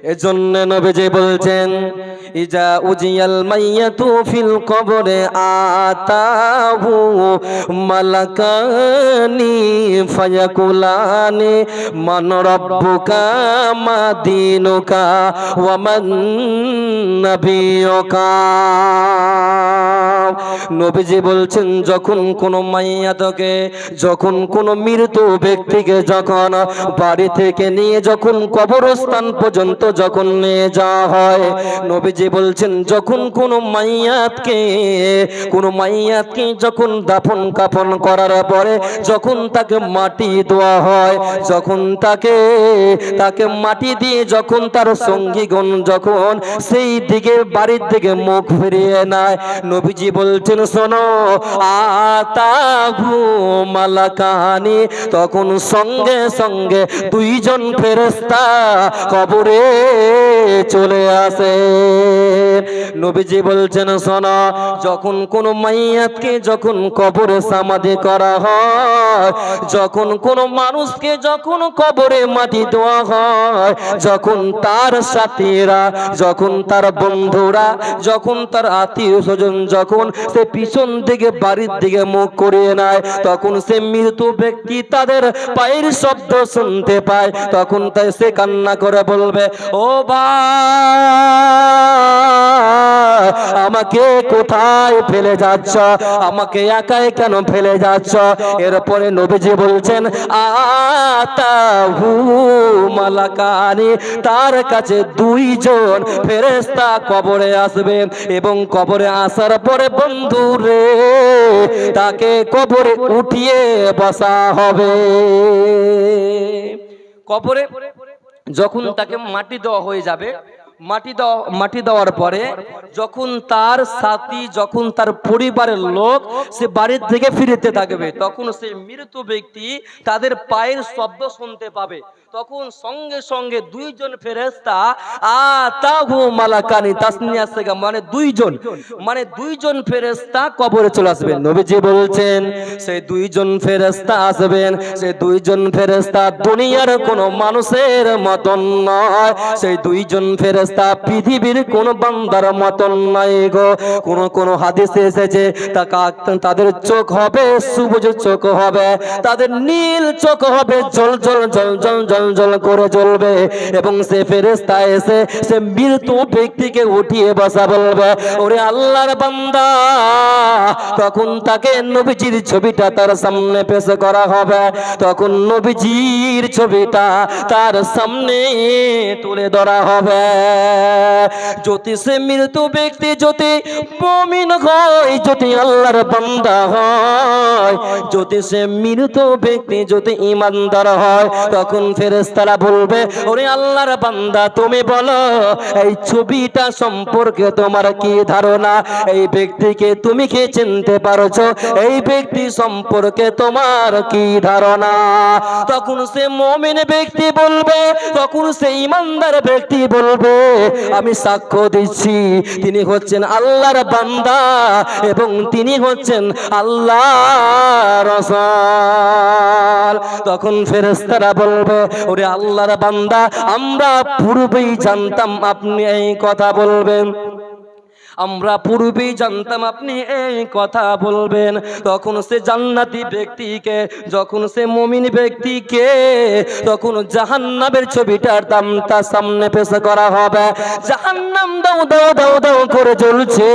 এজন্য নবীজি বলছেন ইজা উজিয়াল মাইয়াতু ফিল কবরে আতাহু মালাকানি ফায়াকুলানি মান রাব্বুকা মা দীনুকা ওয়া মান নাবিয়ুকা। নবীজি বলছেন যখন কোন মাইয়াতকে, যখন কোন মৃত ব্যক্তিকে যখন বাড়ি থেকে নিয়ে যখন কবরস্থান পর্যন্ত যখন নিয়ে যাওয়া হয়, নবীজি বলছেন যখন কোন মাইয়াতকে যখন দাফন কাফন করার পরে যখন তাকে মাটি দেওয়া হয়, যখন তাকে মাটি দিয়ে যখন তার সঙ্গীগণ যখন সেই দিকে বাড়ির দিকে মুখ ফিরিয়ে নেয়, নবীজি বলছেন শোনো আতাহু মালাকানি, তখন সঙ্গে সঙ্গে দুইজন ফেরেশতা কবরে চলে আসে। নবীজি বলছেন শোনো যখন কোন মাইয়াতকে যখন কবরে সমাধি করা হয়, যখন কোন মানুষকে যখন কবরে মাটি দেওয়া হয়, যখন তার সাথীরা, যখন তার বন্ধুরা, যখন তার আত্মীয় স্বজন যখন সে পিছন দিকে বাড়ির দিকে মুখ করিয়ে নেয়, তখন সে মৃত ব্যক্তি তাদের পায়ের শব্দ শুনতে পায়, তখন তাই সে কান্না করে বলবে ও ভাই আমাকে কোথায় ফেলে যাচ্ছ, আমাকে একাই কেন ফেলে যাচ্ছ। এরপরে নবীজি বলছেন আতাহু মালাকানি, তার কাছে দুইজন ফেরেশতা কবরে আসবে এবং কবরে আসার পরে বন্ধু রে তাকে কবরে উঠিয়ে বসা হবে। কবরে যখন তাকে মাটি দেওয়া হয়ে যাবে, মাটি দেওয়ার পরে যখন তার সাথী, যখন তার পরিবারের লোক সে বাড়ির থেকে ফিরতে থাকবে, তখন সেই মৃত ব্যক্তি তাদের পায়ের শব্দ শুনতে পাবে, তখন সঙ্গে সঙ্গে দুইজন ফেরেশতা আতাহু মালাকানি তাসনিয়া থেকে মানে দুইজন ফেরেশতা কবরে চলে আসবেন। নবীজি বলছেন সেই দুইজন ফেরেশতা আসবেন, সেই দুইজন ফেরেশতা দুনিয়ার কোনো মানুষের মতন নয়, সেই দুইজন ফেরেশতা পৃথিবীর কোন বান্দার মতন নয় গো। কোন হাদিসে এসেছে তাদের চোখ হবে সবুজ চোখ হবে, তাদের নীল চোখ হবে, জল জল জল জল জল জল করে জ্বলবে, এবং সে ফেরেশতা এসে সে মৃত ব্যক্তিকে উঠিয়ে বসা বলবে ওরে আল্লাহর বান্দা, তখন তাকে নবীজির ছবিটা তার সামনে পেশ করা হবে, তখন নবীজির ছবিটা তার সামনে তুলে ধরা হবে। যদি সে মৃত ব্যক্তি যদি মুমিন হয়, যদি আল্লাহর বান্দা হয়, যদি সে মৃত ব্যক্তি যদি ঈমানদার হয়, তখন ফেরেশতারা বলবে ওরে আল্লাহর বান্দা তুমি বলো এই ছবিটা সম্পর্কে তোমার কি ধারণা, এই ব্যক্তিকে তুমি কি চিনতে পারছো, এই ব্যক্তি সম্পর্কে তোমার কি ধারণা। তখন সে মুমিন ব্যক্তি বলবে, তখন সে ঈমানদার ব্যক্তি বলবে আমি সাক্ষ্য দিচ্ছি তিনি হচ্ছেন আল্লাহর বান্দা এবং তিনি হচ্ছেন আল্লাহর রাসূল। তখন ফেরেশতারা বলবে ওরে আল্লাহর বান্দা আমরা পূর্বেই জানতাম আপনি এই কথা বলবেন, আমরা পূর্বেই জানতাম আপনি এই কথা বলবেন। তখন সে জান্নাতি ব্যক্তিকে, যখন সে মুমিন ব্যক্তিকে তখন জাহান্নামের ছবিটার তার সামনে পেশ করা হবে। জাহান্নাম দাও দাও দাও দাও করে জ্বলছে,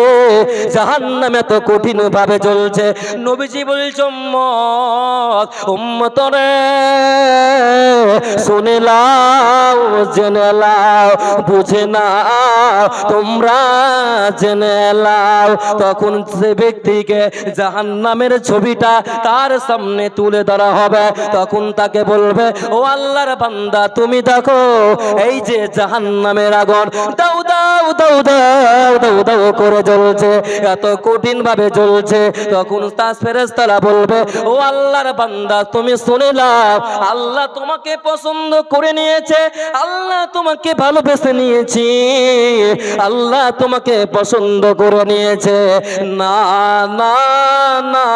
জাহান্নাম এত কঠিন ভাবে জ্বলছে। নবীজি বলছেন উম্মত রে শুনে লাও, জেনে লাও, বুঝে নাও, তোমরা জেনে লাও। তখন সে ব্যক্তিকে জাহান্নামের ছবিটা তার সামনে তুলে ধরা হবে, তখন তাকে বলবে ও আল্লাহর বান্দা তুমি দেখো এই যে জাহান্নামের আগুন, দাও দাও দাউ দাউ দাউ দাউ দাউ করে জ্বলছে, এত কঠিন ভাবে জ্বলছে। তখন তার ফেরেশতারা বলবে, ও আল্লাহর বান্দা তুমি শুনে নাও, আল্লাহ তোমাকে পছন্দ করে নিয়েছে, আল্লাহ তোমাকে ভালোবেসে নিয়েছে, আল্লাহ তোমাকে পছন্দ করে নিয়েছে। না না না,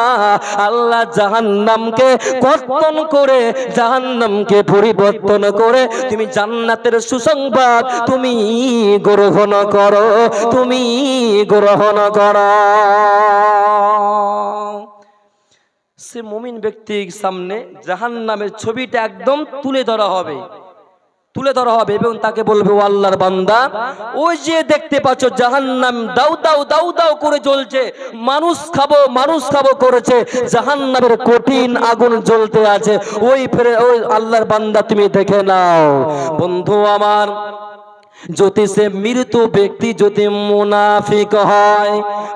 আল্লাহ জাহান্নামকে কর্তন করে, জাহান্নামকে পরিবর্তন করে তুমি জান্নাতের সুসংবাদ তুমি গ্রহণ করো, তুমি গ্রহণ করো। সে মুমিন ব্যক্তির সামনে জাহান্নামের ছবিটা একদম তুলে ধরা হবে, তুলে ধরা হবে এবং তাকে বলবে, ও আল্লাহর বান্দা, ওই যে দেখতে পাচ্ছ জাহান্নাম দাউ দাউ দাউ দাউ করে জ্বলছে, মানুষ খাবো করেছে, জাহান্নামের কঠিন আগুন জ্বলতে আছে, ওই আল্লাহর বান্দা তুমি দেখে নাও। বন্ধু আমার, যদি সে মৃত ব্যক্তি যদি মুনাফিক হয়,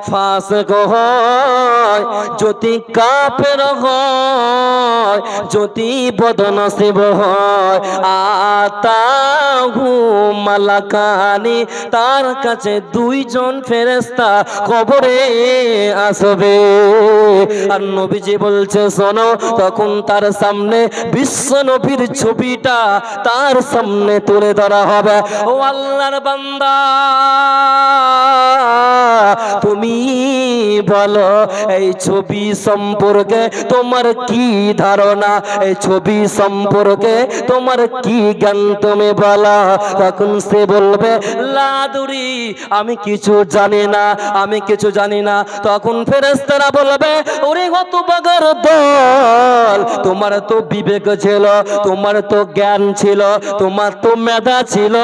ফাসিক হয়, যদি কাফের হয়, যদি বদনসিব হয়, আতাহু মালাকানি, তার কাছে দুইজন ফেরেশতা কবরে আসবে। আর নবীজি বলছে শোনো, তখন তার সামনে বিশ্ব নবীর ছবিটা তার সামনে তুলে ধরা হবে। ও আল্লাহর বান্দা, তুমি বলো এই ছবি সম্পর্কে তোমার কি ধারণা, এই ছবি সম্পর্কে তোমার কি জ্ঞান, তুমি বলো। তখন সে বলবে, লাদুরি, আমি কিছু জানি না, আমি কিছু জানি না। তখন ফেরেশতারা বলবে, ওরে হতভাগার দল, তোমার তো বিবেক ছিল, তোমার তো জ্ঞান ছিল, তোমার তো মেধা ছিল,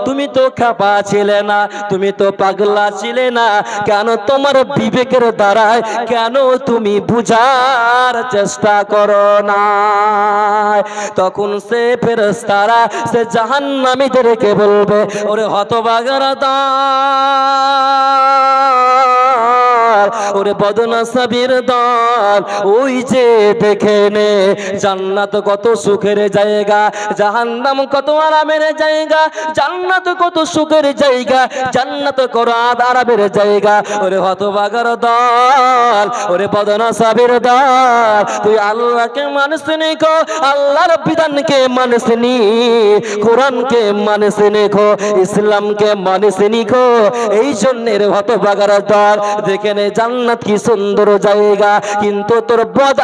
তুমি তো খাপা ছিলে না, তুমি তো পাগলা ছিলে না, কেন তোমার বিবেকের দ্বারায় কেন তুমি বুঝার চেষ্টা করো না? তখন সে ফেরেশতারা সে জাহান্নামীদেরকে বলবে, ওরে হতভাগারা দল, ওরে বদনসিবের দল, ওই যে দেখে নে জান্নাত কত সুখের জায়গা, জাহান্নাম কত আরামের জায়গা, জান্নাত কত সুখের জায়গা, জান্নাত কত আরামের জায়গা। ওরে হতভাগার দল, ওরে বদনসিবের দল, তুই আল্লাহকে মানসনি কো, আল্লাহর বিধানকে মানসনি, কোরআনকে মানসনি কো, ইসলামকে মানসনি কো। এই জন্যের হতভাগার দল, দেখে নে জান্নাত কি সুন্দর জায়গা, কিন্তু তোর বদ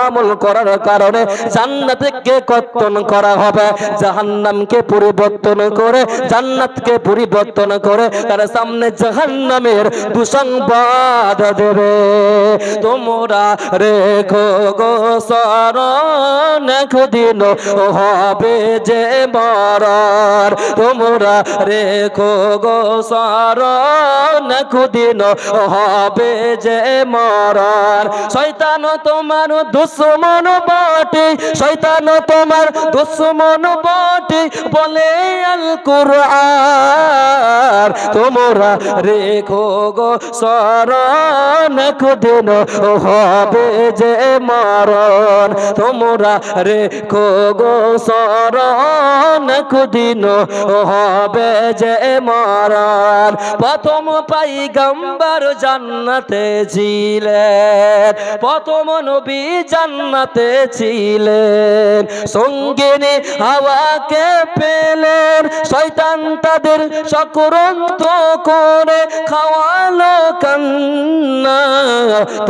আমল করার কারণে জান্নাতকে কর্তন করা হবে, জাহান্নামকে পরিবর্তন করে জান্নাতকে পরিবর্তন করে তার সামনে জাহান্নামের দুঃসংবাদ দেবে। তোমরা রেখো গো স্মরণ, একদিন হবে যে মরণ, তোমরা রেখো গো স্মরণ, একদিন হবে যে মরণ। শয়তান তোমার দুশ্মন বটে, শয়তান তোমার দুশ্মন বটে, বলে আল কুরআন, তোমরা রেখো গো স্মরণ, একদিন হবে যে মরণ, তোমরা রেখো গো স্মরণ, একদিন হবে যে মরণ। প্রথম পয়গম্বর জান্নাতে ছিলেন, প্রথম নবী জান্নাতে ছিলেন, সঙ্গিনী হাওয়াকে পেলেন, শয়তান তাদের চক্রান্ত করে খাওয়ালো কান্না,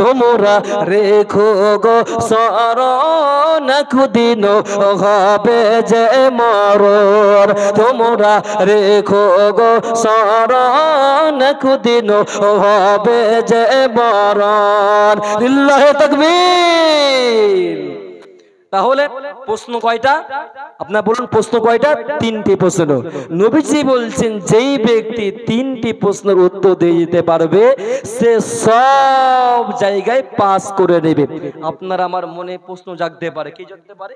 তোমরা রেখো গো স্মরণ, একদিন হবে যে মরণ, তোমরা রেখো গো স্মরণ, একদিন হবে যে মরণ। লিল্লাহি তাকবীর। তাহলে প্রশ্ন কয়টা? আপনার বলুন প্রশ্ন কয়টা? তিনটি প্রশ্ন। নবীজি বলছেন যেই ব্যক্তি তিনটি প্রশ্নের উত্তর দিয়ে দিতে পারবে সে সব জায়গায় পাস করে নেবে। আপনার আমার মনে প্রশ্ন জাগতে পারে, কি জাগতে পারে?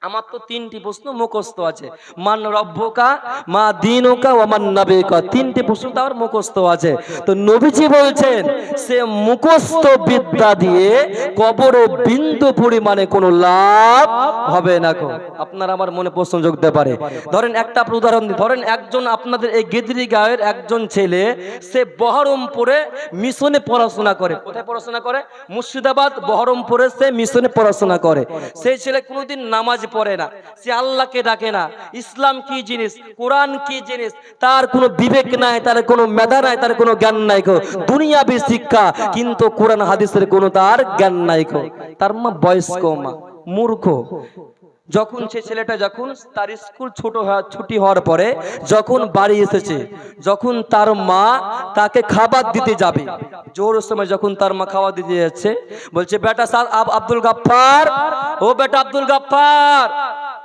আমার তো তিনটি প্রশ্ন মুখস্থ আছে, মান রব্বুকা, মা দীনুকা ওয়া মান নাবিয়ুকা, তিনটি প্রশ্ন তো আমার মুখস্থ আছে। তো নবীজি বলছেন সে মুখস্থ বিদ্যা দিয়ে কবরে বিন্দু পরিমাণে কোনো লাভ হবে না গো। আপনারা আমার মনে প্রশ্ন যোগতে পারে, ধরেন একটা উদাহরণ দিই, ধরেন একজন আপনাদের এই গেদরি গাঁয়ের একজন ছেলে, সে বহরমপুরে মিশনে পড়াশোনা করে। কোথায় পড়াশোনা করে? মুর্শিদাবাদ বহরমপুরে সে মিশনে পড়াশোনা করে। সেই ছেলে কোনোদিন নামাজ পড়ে না, সে আল্লাহকে ডাকে না, ইসলাম কি জিনিস, কোরআন কি জিনিস তার কোনো বিবেক নাই, তার কোনো মেধা নাই, তার কোনো জ্ঞান নাই গো। দুনিয়াবি শিক্ষা কিন্তু কোরআন হাদিসের কোনো তার জ্ঞান নাই গো। তার মা বয়স্ক মা, মূর্খ। যখন সে ছেলেটা যখন তার স্কুল ছুটি হওয়ার পরে যখন বাড়ি এসেছে, যখন তার মা তাকে খাবার দিতে যাবে, জোর সময় যখন তার মা খাবার দিতে যাচ্ছে, বলছে বেটা আব্দুল গাফফার, ও বেটা আব্দুল গাফফার,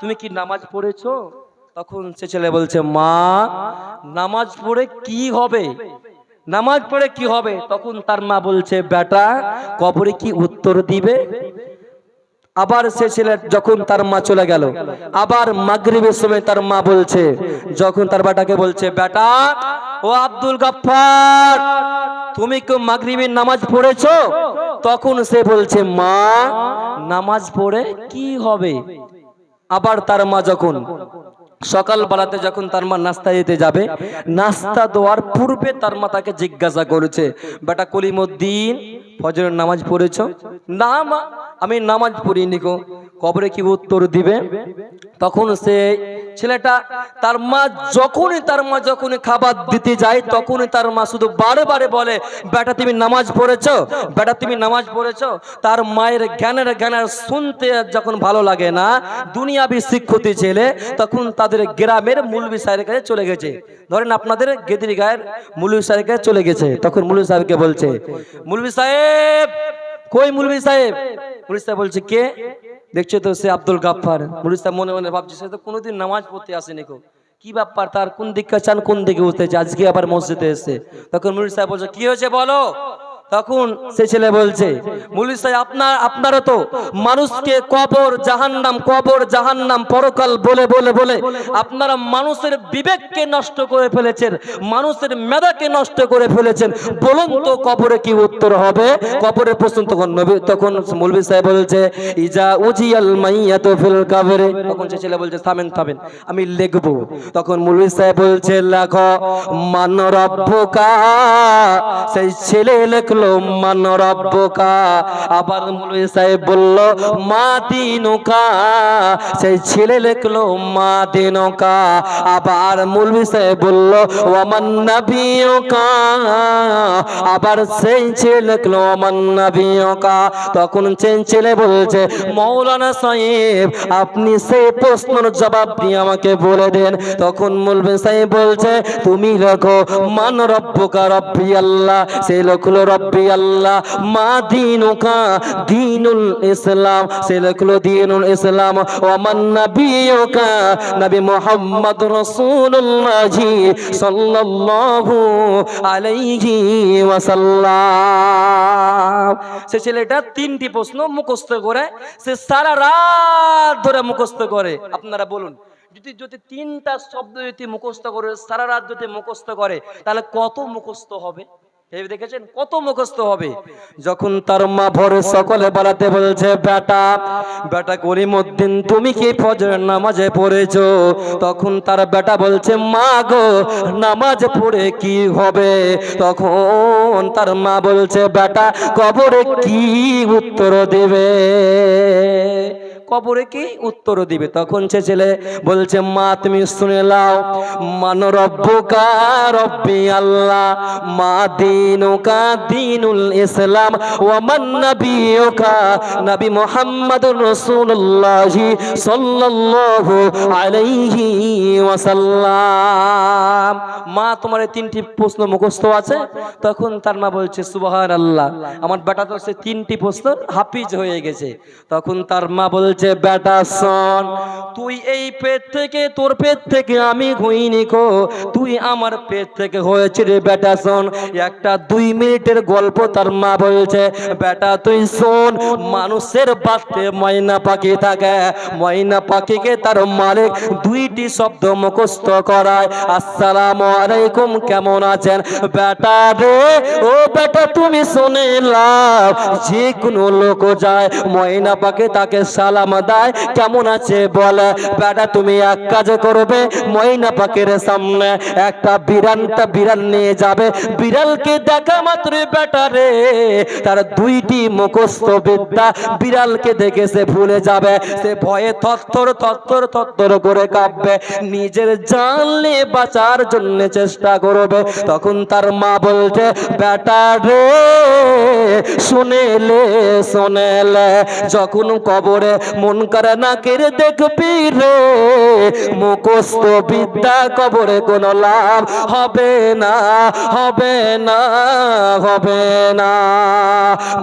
তুমি কি নামাজ পড়েছো? তখন সে ছেলে বলছে মা নামাজ পড়ে কি হবে, নামাজ পড়ে কি হবে? তখন তার মা বলছে বেটা কবরে কি উত্তর দিবে? আবার সে ছেলে যখন তার মা চলে গেল, আবার মাগরিবের সময় তার মা বলছে, যখন তার বেটাকে বলছে বেটা ও আব্দুল গাফফার, তুমি কি মাগরিবের নামাজ পড়েছো? তখন সে বলছে মা নামাজ পড়ে কি হবে? আবার তার মা যখন সকাল বেলাতে যখন তার মা নাস্তা দিতে যাবে, নাস্তা দেওয়ার পূর্বে তার মা তাকে জিজ্ঞাসা করেছে বেটা কলিমউদ্দিন ফজরের নামাজ পড়েছো? না মা আমি নামাজ পড়িনি গো। কবরে কি উত্তর দিবে? তখন সে ছেলেটা তার মা যখনই খাবার দিতে যায়, তখনই তার মা শুধু বারে বারে বলে বেটা তুমি নামাজ পড়েছো, বেটা তুমি নামাজ পড়েছো। তার মায়ের জ্ঞানের শুনতে যখন ভালো লাগে না, দুনিয়াবি শিক্ষিত ছেলে, তখন তাদের গ্রামের মুলবি সাহেবের কাছে চলে গেছে। ধরেন আপনাদের গেদরি গায়ের মুলবি সাহেবের কাছে চলে গেছে, তখন মুলবি সাহেবকে বলছে মুলবি সাহেব, কই মুলবি সাহেব? মুলবি সাহেব বলছে কে? দেখছো তো সে আব্দুল গাফফার। মুলবি সাহেব মনে মনে ভাবছে সে তো কোনোদিন নামাজ পড়তে আসেনি গো, কি ব্যাপার, তার কোন দিকটা চান, কোন দিকে উঠতেছে, আজকে আবার মসজিদে এসে। তখন মুলবি সাহেব বলছে কি হয়েছে বলো। তখন সে ছেলে বলছে মুলবি সাহেব আপনারা তো মানুষকে কবর জাহান্নাম পরকাল বলে বলে বলে আপনারা মানুষের বিবেককে নষ্ট করে ফেলেছেন, মানুষের মেধাকে নষ্ট করে ফেলেছেন। বলুন তো কবরে কি উত্তর হবে? কবরের প্রশ্ন তখন মুলবি সাহেব বলছে ইজা উজিয়াল মাইয়াতু ফিল কবরে। তখন সে ছেলে বলছে থামেন আমি লিখবো। তখন মুলবি সাহেব বলছে লেখো মান রব্বুকা। সেই ছেলে লিখলো মান রব্বুকা। আবার মুলবি সাহেব বলল মা দীনুকা। সেই ছেলে লিখলো মা দীনুকা। আবার মুলবি সাহেব বলল ওয়া মান নাবিয়ুকা। আবার সেই ছেলে লিখলো ওয়া মান নাবিয়ুকা। তখন সেই ছেলে বলছে মাওলানা সাহেব আপনি সেই প্রশ্নের জবাব দিয়ে আমাকে বলে দেন। তখন মুলবি সাহেব বলছে তুমি লেখো মান রব্বুকা, রব্বি আল্লাহ। সে লিখলো রব্বি আল্লাহ। মা দীনুকা, দীনুল ইসলাম। সে লিখলো দীনুল ইসলাম। ওয়া মান নাবিয়ুকা, নবী মুহাম্মদ রাসূলুল্লাহ সাল্লাল্লাহু আলাইহি ওয়াসাল্লাম। সে ছেলেটা তিনটি প্রশ্ন মুখস্থ করে, সে সারা রাত ধরে মুখস্থ করে। আপনারা বলুন যদি তিনটা শব্দ যদি মুখস্থ করে সারা রাত যদি মুখস্থ করে তাহলে কত মুখস্থ হবে? ভেবে দেখেছেন কত মুখস্থ হবে? যখন তার মা ভোরে সকলে বেড়াতে বলছে বেটা কলিমউদ্দিন তুমি কি ফজরের নামাজে পড়েছো? তখন তার বেটা বলছে মা গো নামাজ পড়ে কি হবে? তখন তার মা বলছে বেটা কবরে কি উত্তর দেবে, কবরে কি উত্তর দিবে? তখন সে ছেলে বলছে মা তুমি শুনে নাও মান রব্বুকা, রব্বি আল্লাহ। মা দীনুকা, দীনুল ইসলাম। ওয়া মান নাবিয়ুকা, নবী মুহাম্মদুর রাসূলুল্লাহ সাল্লাল্লাহু আলাইহি ওয়াসাল্লাম। মা তোমার এই তিনটি প্রশ্ন মুখস্থ আছে? তখন তার মা বলছে সুবহানাল্লাহ, আমার বেটা তো সে তিনটি প্রশ্ন হাফিজ হয়ে গেছে। তখন তার মা বলছে বলছে বেটা শোন, তুই এই পেট থেকে, তোর পেট থেকে আমি হইনি কো, তুই আমার পেট থেকে হয়েছে রে বেটা শোন। একটা 2 মিনিটের গল্প তার মা বলছে, বেটা তুই শোন, মানুষের বাড়িতে ময়না পাখি থাকে, ময়না পাখিকে তার মালিক 2টি শব্দ মুখস্থ করায়, আসসালামু আলাইকুম, কেমন আছেন? বেটা রে, ও বেটা তুমি শুনে লাও, যে কোনো লোক যায় ময়না পাখি তাকে সালাম দেয়, কেমন আছে বলে। বেটা তুমি এক কাজ করবে, ময়না পাখির সামনে একটা বিড়াল নিয়ে যাবে, বিড়ালকে দেখা মাত্র বেটা রে তার 2টি মুখস্থ বিদ্যা বিড়ালকে দেখে সে ভুলে যাবে, সে ভয়ে থরথর করে কাঁপবে, নিজের জান নিয়ে বাঁচার জন্য চেষ্টা করবে। তখন তার মা বলছে, বেটা রে শুনেলে যখন কবরে মন করে না কেড়ে দেখবি রে, মুখস্থ বিদ্যা কবরে কোনো লাভ হবে না, হবে না, হবে না।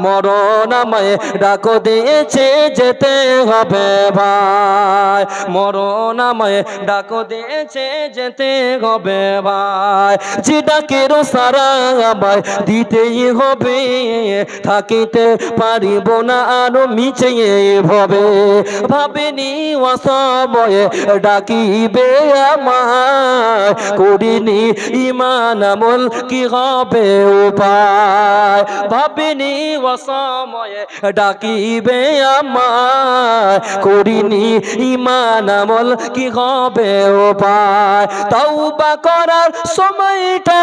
মরণ আমায় ডাকো দিয়েছে, যেতে হবে ভাই, মরণ আমায় ডাকো দিয়েছে, যেতে হবে ভাই, যে ডাকের সারা আমায় দিতেই হবে, থাকিতে পারিব না আরো মিছে ভাবে, ভাবেনি অসময়ে ডাকিবে আমায়, করিনি ইমান আমল কি হবে উপায়, ভাবেনি অসময়ে ডাকিবে আমায়, করিনি ইমান আমল কি হবে উপায়, তওবা করার সময়টা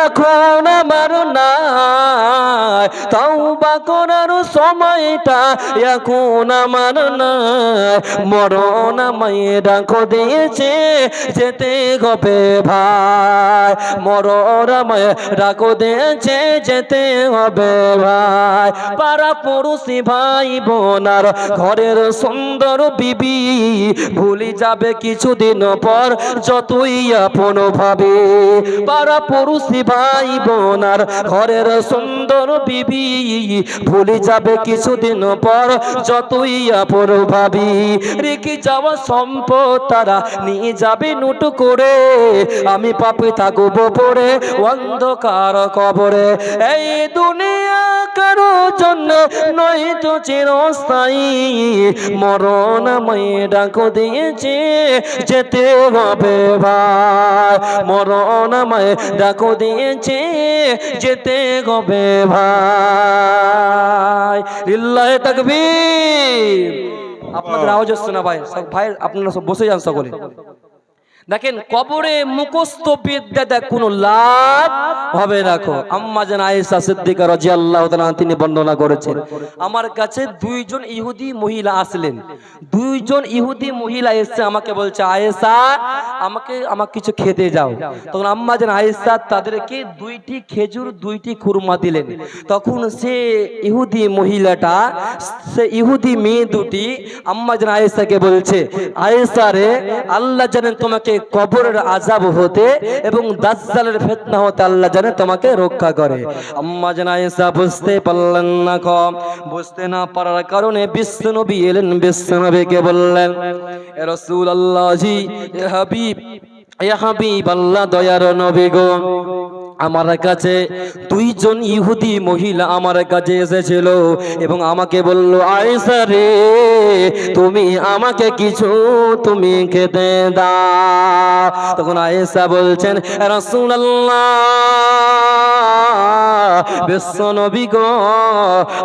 এখন আমার নাই, তওবা করার সময়টা এখন আমার নাই, মরণ আমায় ডাকো দিয়েছে, যেতে হবে ভাই, মরণ আমায় ডাকো দিয়েছে, যেতে হবে ভাই। পাড়া পড়োশি ভাই বোনার ঘরের সুন্দর বিবি ভুলে যাবে কিছুদিন পর যতই আপন ভাবে, পাড়া পড়োশি ভাই বোনার ঘরের সুন্দর বিবি ভুলে যাবে কিছুদিন পর যতই আপন ভাবি, রেখে যাওয়া সম্পদ তারা নিয়ে যাবে নোট করে, আমি পাপে থাকবো পড়ে অন্ধকার কবরে, এই দুনিয়া কারো জন্য নয় তো চিরস্থায়ী, মরণ আমায় ডাকো দিয়েছে, যেতে হবে ভাই, মরণ আমায় ডাকো দিয়েছে, যেতে হবে ভাই। লিল্লাহি তাকবীর। আপনাদের আওয়াজ হচ্ছে না ভাই, ভাই আপনারা সব বসে যান সকলে। দেখেন কবরে মুখস্থ বিদ্যা কোনো লাভ হবে না। আম্মা জান আয়েশা সিদ্দিকা রাদিয়াল্লাহু তাআলা তিনি বর্ণনা করেছেন, আমার কাছে 2জন ইহুদি মহিলা আসলেন, 2জন ইহুদি মহিলা এসে আমাকে বলছে, আয়েশা আমাকে কিছু খেতে যাও। তখন আম্মা জান আয়েশা তাদেরকে 2টি খেজুর 2টি খুরমা দিলেন। তখন সে ইহুদি মহিলাটা, সে ইহুদি মেয়ে দুটি আম্মা জান আয়েশাকে বলছে, আয়েশা রে, আল্লাহ জানেন তোমাকে কবরের আযাব হতে এবং দাজ্জালের ফিতনা হতে আল্লাহ জানে তোমাকে রক্ষা করে। আম্মা জান আয়েশা বুঝতে পারলেন না, বুঝতে না পারার কারণে বিশ্বনবী এলেন, বিশ্বনবীকে বললেন, এ রাসূলুল্লাহ জি, এ হাবিব আল্লাহ, দয়ার নবী গো, আমার কাছে 2জন ইহুদি মহিলা আমার কাছে এসেছিল এবং আমাকে বলল, আয়েশা রে তুমি আমাকে কিছু তুমি খেতে দাও। তখন আয়েশা বলছেন, রাসূলুল্লাহ বিশ্বনবী গো,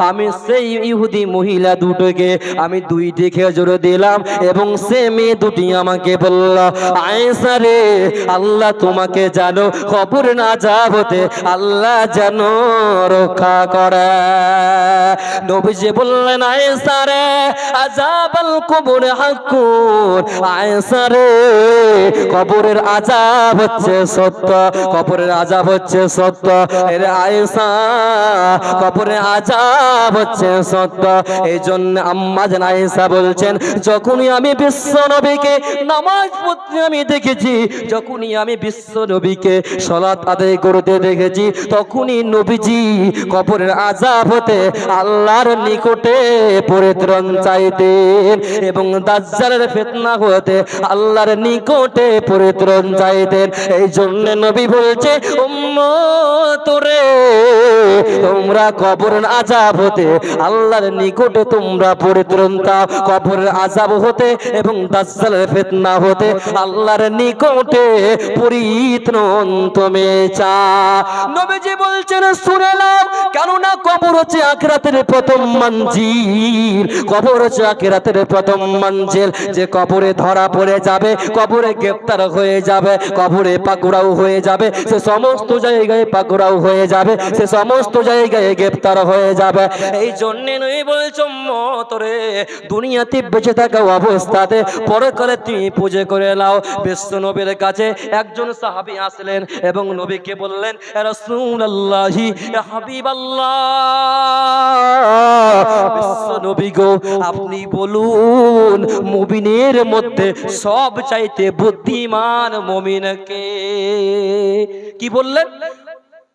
আমি সেই ইহুদি মহিলা দুটোকে আমি 2টি খেজুর দিলাম এবং সে মেয়ে দুটি আমাকে বলল, আয়েশা রে আল্লাহ তোমাকে জানো কবর না যাবতে আল্লাহ জানো রক্ষা করে। নবীজি বললেন, আয়েশা রে আযাবাল কবর হাক্কুন, আয়েশা রে কবরের আযাব হচ্ছে সত্য, কবরের আযাব হচ্ছে সত্য। এর আয়েশা কবরে আযাব হচ্ছে সত্য। এই জন্য আম্মা জান আয়েশা বলছেন, যখনই আমি বিশ্ব নবীকে নামাজ পড়তে আমি দেখেছি, যখনই আমি বিশ্ব নবীকে সালাত আদায় করতে দেখেছি, তখনই নবীজি কবরের আযাব হতে আল্লাহর নিকটে পরিত্রাণ চাইতেন এবং দাজ্জালের ফিতনা হতে আল্লাহর নিকটে পরিত্রাণ চাইতেন। এই জন্য নবী বলছে, উম্মত রে, তোমরা কবরের আযাব হতে আল্লাহর নিকটে তোমরা পরিত্রাণ চাও, কবরের আযাব হতে এবং দাজ্জালের ফিতনা হতে আল্লাহর নিকটে পরিত্রাণ তুমি চাও। নবীজি বলছেন, শুনে নাও, কেননা কবর হচ্ছে আখিরাতের প্রথম মঞ্জিল, কবর হচ্ছে আখিরাতের প্রথম মঞ্জিল। যে কবরে ধরা পড়ে যাবে, কবরে গ্রেফতার হয়ে যাবে, কবরে পাকড়াও হয়ে যাবে, সে সমস্ত জায়গায় পাকড়াও হয়ে যাবে, সে সমস্ত জায়গায় গ্রেফতার হয়ে যাবে। এই জন্য নবী বলছো, উম্মত রে, দুনিয়াতে বেঁচে থাকা অবস্থাতে পরকালে তুমি পূজা করে নাও। বিশ্ব নবীর কাছে একজন সাহাবী আসলেন এবং নবীকে বললেন, ইয়া রাসূলুল্লাহি, ইয়া হাবিবাল্লাহ, বিশ্ব নবী গো, আপনি বলুন মুমিনের মধ্যে সব চাইতে বুদ্ধিমান মুমিন কে? কি বললেন?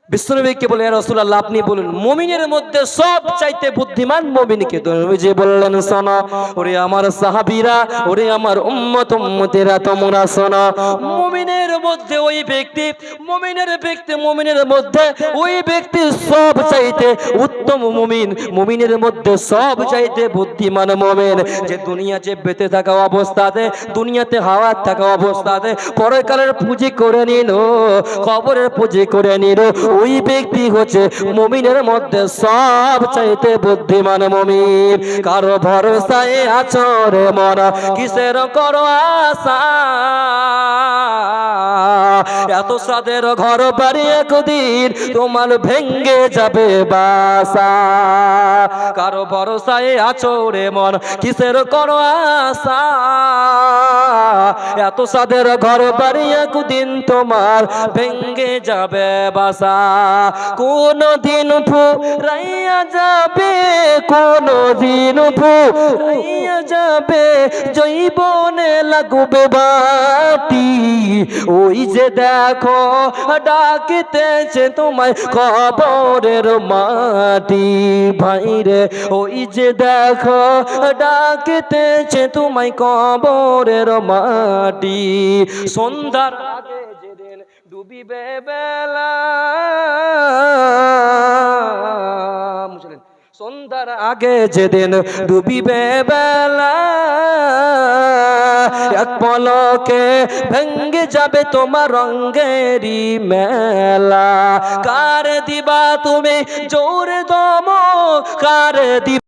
বিশ্বনবীকে বলে, ইয়া রাসূলুল্লাহ, আপনি বলুন মুমিনের মধ্যে সব চাইতে বুদ্ধিমান মুমিন কে? তো নবীজি বললেন, শোনো ওরে আমার সাহাবীরা, ওরে আমার উম্মত উম্মতেরা, তোমরা শোনো, মুমিনের মধ্যে ওই ব্যক্তি, মুমিনের মধ্যে ওই ব্যক্তি সব চাইতে উত্তম মুমিন, মুমিনের মধ্যে সব চাইতে বুদ্ধিমান মুমিন, যে দুনিয়াতে বেঁচে থাকা অবস্থাতে, দুনিয়াতে হায়াত থাকা অবস্থাতে পরকালের পুঁজি করে নিল, কবরের পুঁজি করে নিল, ওই ব্যক্তি হচ্ছে মুমিনের মধ্যে সব চাইতে বুদ্ধিমান মুমিন। কারো ভরসায় আছো রে মন, কিসের করো আশা, এত সাদের ঘর বাড়ি একদিন তোমার ভেঙ্গে যাবে বাসা। কারো ভরসায় আছো রে মন, কিসের করো আশা, এত সাদের ঘর বাড়ি একদিন তোমার ভেঙ্গে যাবে বাসা। কোন দিন ফুরাইয়া যাবে, কোন দিন ফুরাইয়া যাবে, জৈবনে লাগবে বাটি, ওই যে দেখো ডাকিতেছে তোমায় কবরের মাটি। ভাইরে, ওই যে দেখো ডাকিতেছে তোমায় কবরের মাটি। সন্ধ্যার আগে যেদিন ডুবিবে বেলা, সন্ধ্যার আগে যেদিন ডুবিবে বেলা, এক পলকে ভেঙ্গে যাবে তোমার রঙ্গেরি মেলা। কার দিবা তুমি জোর দম, কার দিবা